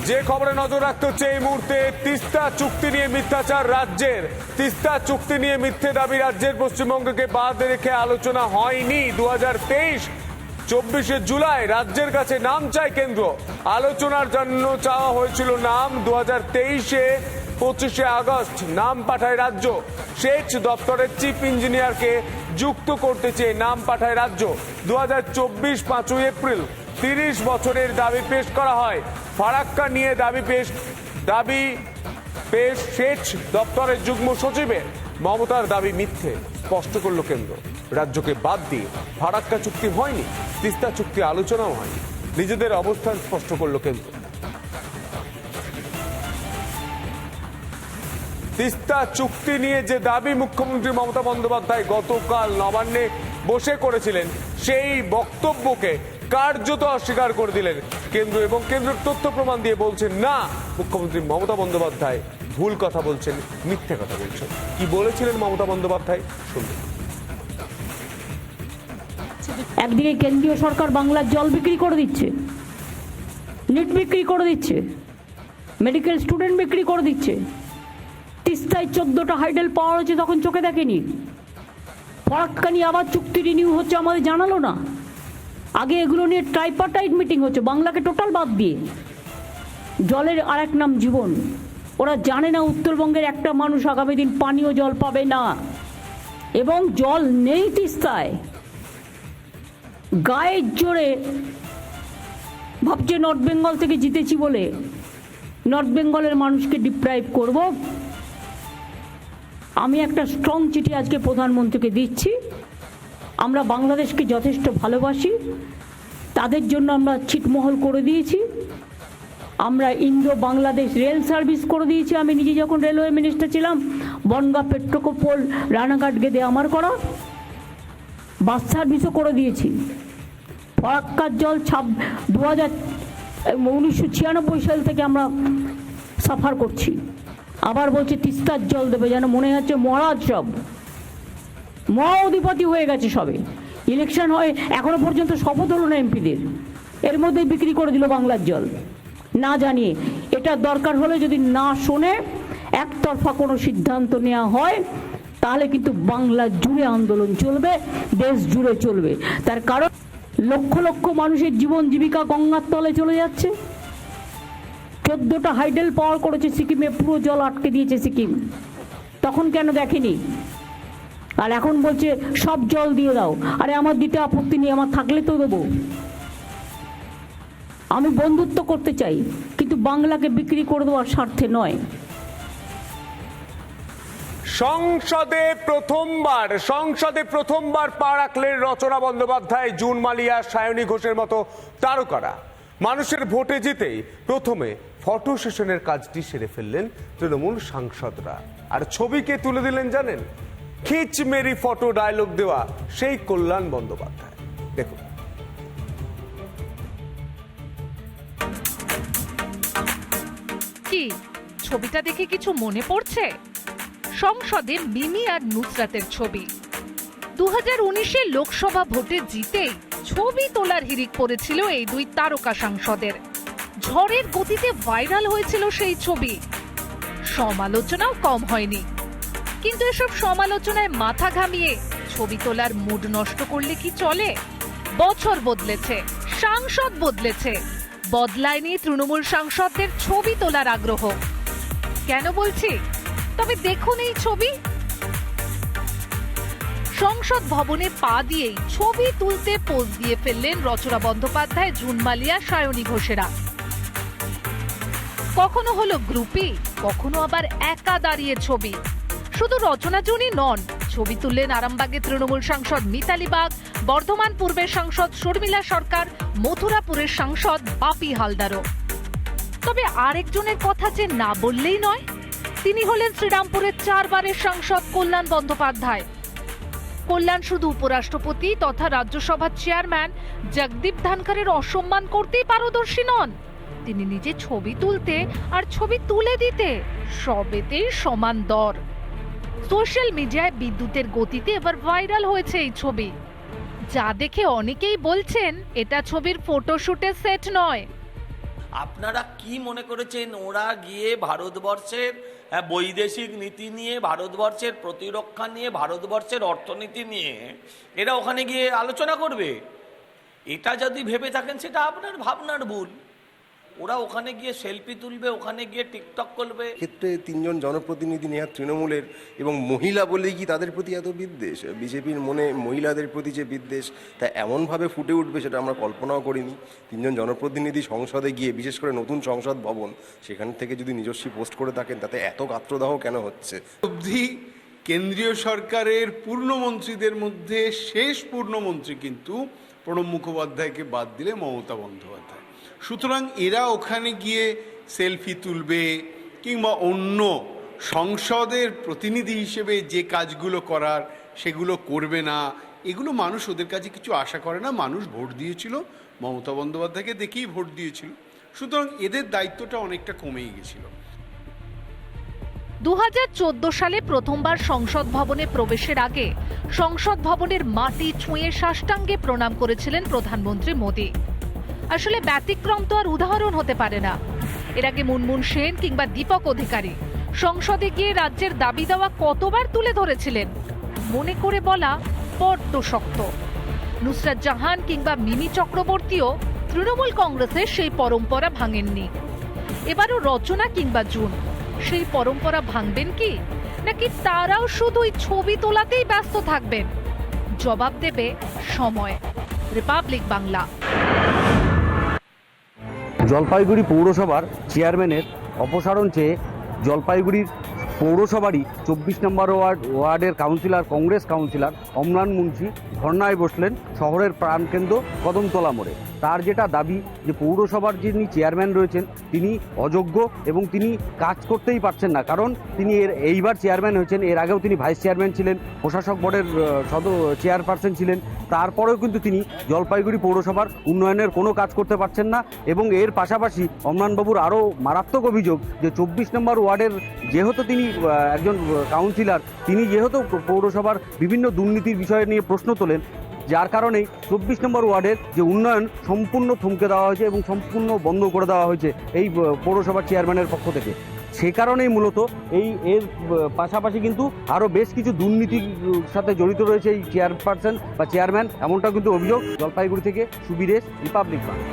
যে খবরে নজর রাখতে হচ্ছে এই মুহূর্তে, তিস্তা চুক্তি নিয়ে মিথ্যাচার রাজ্যের। তিস্তা চুক্তি নিয়ে মিথ্যে দাবি রাজ্যের। পশ্চিমবঙ্গকে বাদ রেখে আলোচনা হয়নি। 2023 জুলাই রাজ্যের কাছে নাম চায় কেন্দ্র। আলোচনার জন্য চাওয়া হয়েছিল নাম। 2023 25 আগস্ট নাম পাঠায় রাজ্য। সেচ দপ্তরের চিফ ইঞ্জিনিয়ারকে যুক্ত করতে চেয়ে নাম পাঠায় রাজ্য। 2024 5 এপ্রিল 30 বছরের দাবি পেশ করা হয়। ফারাক্কা নিয়ে দাবি পেশ সেচ দপ্তরের যুগ্ম সচিবের। মমতার দাবি মিথ্যে, স্পষ্ট করল কেন্দ্র। রাজ্যকে বাদ দিয়ে ফারাক্কা চুক্তি হয়নি, তিস্তা চুক্তি আলোচনাও হয়নি। নিজেদের অবস্থান স্পষ্ট করল কেন্দ্র। তিস্তা চুক্তি নিয়ে যে দাবি মুখ্যমন্ত্রী মমতা বন্দ্যোপাধ্যায় গতকাল নবান্নে বসে করেছিলেন, সেই বক্তব্যকে কার্যত অস্বীকার করে দিলেন কেন্দ্র এবং কেন্দ্রের তথ্য প্রমাণ দিয়ে বলছেন না, মুখ্যমন্ত্রী মমতা বন্দ্যোপাধ্যায় ভুল কথা বলছেন, মিথ্যে কথা বলছেন। কি বলেছিলেন মমতা বন্দ্যোপাধ্যায় শুনুন। একদিকে কেন্দ্রীয় সরকার বাংলার জল বিক্রি করে দিচ্ছে, নিট বিক্রি করে দিচ্ছে, মেডিকেল স্টুডেন্ট বিক্রি করে দিচ্ছে। তিস্তায় 14টা হাইডেল পাওয়ার হচ্ছে, তখন চোখে দেখেনি। ফারাক্কা নিয়ে আবার চুক্তি রিনিউ হচ্ছে, আমাদের জানালো না। আগে এগুলো নিয়ে ট্রাইপার্টাইট মিটিং হচ্ছে, বাংলাকে টোটাল বাদ দিয়ে। জলের আরেক নাম জীবন। ওরা জানে না উত্তরবঙ্গের একটা মানুষ আগামী দিন পানীয় জল পাবে না, এবং জল নেই তিস্তায়। গায়ের জোরে ভাবছে নর্থ বেঙ্গল থেকে জিতেছি বলে নর্থ বেঙ্গলের মানুষকে ডিপ্রাইভ করব। আমি একটা স্ট্রং চিঠি আজকে প্রধানমন্ত্রীকে দিচ্ছি। আমরা বাংলাদেশকে যথেষ্ট ভালোবাসি, তাদের জন্য আমরা ছিটমহল করে দিয়েছি। আমরা ইন্ডো বাংলাদেশ রেল সার্ভিস করে দিয়েছি। আমি নিজে যখন রেলওয়ে মিনিস্টার ছিলাম, বনগাঁ পেট্রোকোপল রানাঘাট গেদে আমার করা। বাস সার্ভিসও করে দিয়েছি। ফারাক্কার জল 1996 সাল থেকে আমরা সাফার করছি। আবার বলছে তিস্তার জল দেবে, যেন মনে হচ্ছে মহারাজ সব মহা অধিপতি হয়ে গেছে সবে। ইলেকশন হয় এখনো পর্যন্ত শপথ হলো না এমপিদের, এর মধ্যেই বিক্রি করে দিল বাংলার জল না জানিয়ে। এটা দরকার হলে যদি না শোনে একতরফা কোনো সিদ্ধান্ত নেওয়া হয়, তাহলে কিন্তু বাংলা জুড়ে আন্দোলন চলবে, দেশ জুড়ে চলবে। তার কারণ লক্ষ লক্ষ মানুষের জীবন জীবিকা গঙ্গার তলে চলে যাচ্ছে। 14টা হাইডেল পাওয়ার করেছে সিকিমে, পুরো জল আটকে দিয়েছে সিকিম। তখন কেন দেখেনি? আর এখন বলছে সব জল দিয়ে দাও। আরে আমার দিতে আপত্তি নেই, আমার থাকলে তো দেবো। আমি বন্ধুত্ব করতে চাই, কিন্তু বাংলাকে বিক্রি করে দেওয়ার স্বার্থে নয়। সংসদে প্রথমবার পা রাখলেন রচনা বন্দ্যোপাধ্যায়, জুন মালিয়া, সায়নী ঘোষের মতো তারকারা। মানুষের ভোটে জিতেই প্রথমে ফটো সেশনের কাজটি সেরে ফেললেন তৃণমূল সাংসদরা। আর ছবিকে তুলে দিলেন জানেন, খিচ মেরি ফটো ডায়লগ দেওয়া সেই কল্যাণ বন্দ্যোপাধ্যায়। দেখুন। কি ছবিটা দেখে কিছু মনে পড়ছে? সংসদে মিমি আর নুসরাতের ছবি। 2019 লোকসভা ভোটে জিতেই ছবি তোলার হিড়িক পড়েছিল এই দুই তারকা সাংসদের। ঝড়ের গতিতে ভাইরাল হয়েছিল সেই ছবি। সমালোচনাও কম হয়নি। কিন্তু এসব সমালোচনায় মাথা ঘামিয়ে ছবি তোলার মুড নষ্ট করলে কি চলে? বছর বদলেছে, সাংসদ বদলেছে, বদলায়নি তৃণমূল সাংসদদের ছবি তোলার আগ্রহ। কেন বলছি? তবে দেখুন এই ছবি। সংসদ ভবনে পা দিয়েই ছবি তুলতে পোজ দিয়ে ফেললেন রচনা বন্দ্যোপাধ্যায়, জুন মালিয়া, সায়নী ঘোষেরা। কখনো হলো গ্রুপি, কখনো আবার একা দাঁড়িয়ে ছবি। শুধু রচনা জুনই নন, ছবি তুললেন আরামবাগের তৃণমূল সাংসদ মিতালি বাগ, বর্ধমান পূর্বের সাংসদ শর্মিলা সরকার, মথুরাপুরের সাংসদ বাপি হালদারও। তবে আরেকজনের কথা যে না বললেই নয়, তিনি হলেন শ্রীরামপুরের 4 বারের সাংসদ কল্যাণ বন্দ্যোপাধ্যায়। কল্যাণ শুধু উপরাষ্ট্রপতি তথা রাজ্যসভার চেয়ারম্যান জগদীপ ধনখড়ের অসম্মান করতেই পারদর্শী নন, তিনি নিজে ছবি তুলতে আর ছবি তুলে দিতে সবেতেই সমান দর। সোশ্যাল মিডিয়ায় বিদ্যুতের গতিতে এবার ভাইরাল হয়েছে এই ছবি, যা দেখে অনেকেই বলছেন এটা ছবির ফটোশুটের সেট নয়। আপনারা কি মনে করেছেন ওরা গিয়ে ভারতবর্ষের বৈদেশিক নীতি নিয়ে, ভারতবর্ষের প্রতিরক্ষা নিয়ে, ভারতবর্ষের অর্থনীতি নিয়ে এরা ওখানে গিয়ে আলোচনা করবে? এটা যদি ভেবে থাকেন সেটা আপনার ভাবনার ভুল। ওরা ওখানে গিয়ে সেলফি তুলবে, ওখানে গিয়ে টিকটক করবে। ক্ষেত্রে তিনজন জনপ্রতিনিধি নেওয়া তৃণমূলের এবং মহিলা বলেই কি তাদের প্রতি এত বিদ্বেষ? বিজেপির মনে মহিলাদের প্রতি যে বিদ্বেষ তা এমনভাবে ফুটে উঠবে সেটা আমরা কল্পনাও করিনি। তিনজন জনপ্রতিনিধি সংসদে গিয়ে, বিশেষ করে নতুন সংসদ ভবন, সেখান থেকে যদি নিজস্ব পোস্ট করে থাকেন তাতে এত গাত্রদাহ কেন হচ্ছে? অবধি কেন্দ্রীয় সরকারের পূর্ণমন্ত্রীদের মধ্যে শেষ পূর্ণমন্ত্রী কিন্তু প্রণব মুখোপাধ্যায়কে বাদ দিলে মমতা বন্দ্যোপাধ্যায়। সুতরাং এরা ওখানে গিয়ে সেলফি তুলবে কিংবা অন্য সংসদের প্রতিনিধি হিসেবে যে কাজগুলো করার সেগুলো করবে না, এগুলো মানুষ ওদের কাছে কিছু আশা করে না। মানুষ ভোট দিয়েছিল, মমতা বন্দ্যোপাধ্যায়কে দেখেই ভোট দিয়েছিল। সুতরাং এদের দায়িত্বটা অনেকটা কমেই গেছিল। 2014 সালে প্রথমবার সংসদ ভবনে প্রবেশের আগে সংসদ ভবনের মাটি ছুঁয়ে সাষ্টাঙ্গে প্রণাম করেছিলেন প্রধানমন্ত্রী মোদী। আসলে ব্যতিক্রম তো আর উদাহরণ হতে পারে না। এর আগে মুনমুন সেন কিংবা দীপক অধিকারী সংসদে গিয়ে রাজ্যের দাবি দেওয়া কতবার তুলে ধরেছিলেন, মনে করে বলা বড্ড শক্ত। নুসরাত জাহান কিংবা মিমি চক্রবর্তীও তৃণমূল কংগ্রেসের সেই পরম্পরা ভাঙেননি। এবারও রচনা কিংবা জুন সেই পরম্পরা ভাঙবেন কি, নাকি তারাও শুধুই ছবি তোলাতেই ব্যস্ত থাকবেন? জবাব দেবে সময়। রিপাবলিক বাংলা। জলপাইগুড়ি পৌরসভার চেয়ারম্যানের অপসারণ চেয়ে জলপাইগুড়ির পৌরসভারই 24 নম্বর ওয়ার্ডের কাউন্সিলর, কংগ্রেস কাউন্সিলর অম্লান মুন্সি ধর্নায় বসলেন শহরের প্রাণকেন্দ্র কদমতলা মোড়ে। তার যেটা দাবি যে পৌরসভার যিনি চেয়ারম্যান রয়েছেন তিনি অযোগ্য এবং তিনি কাজ করতেই পারছেন না, কারণ তিনি এইবার চেয়ারম্যান হয়েছেন, এর আগেও তিনি ভাইস চেয়ারম্যান ছিলেন, প্রশাসক বোর্ডের চেয়ারপারসন ছিলেন, তারপরেও কিন্তু তিনি জলপাইগুড়ি পৌরসভার উন্নয়নের কোনো কাজ করতে পারছেন না। এবং এর পাশাপাশি অম্লানবাবুর আরও মারাত্মক অভিযোগ যে 24 নম্বর ওয়ার্ডের যেহেতু তিনি একজন কাউন্সিলর, তিনি যেহেতু পৌরসভার বিভিন্ন দুর্নীতির বিষয় নিয়ে প্রশ্ন তোলেন, যার কারণে 24 নম্বর ওয়ার্ডের যে উন্নয়ন সম্পূর্ণ থমকে দেওয়া হয়েছে এবং সম্পূর্ণ বন্ধ করে দেওয়া হয়েছে এই পৌরসভার চেয়ারম্যানের পক্ষ থেকে। সে কারণেই মূলত এর পাশাপাশি কিন্তু আরও বেশ কিছু দুর্নীতির সাথে জড়িত রয়েছে এই চেয়ারপারসন বা চেয়ারম্যান, এমনটা কিন্তু অভিযোগ। জলপাইগুড়ি থেকে সুবীরেশ, রিপাবলিক বাংলা।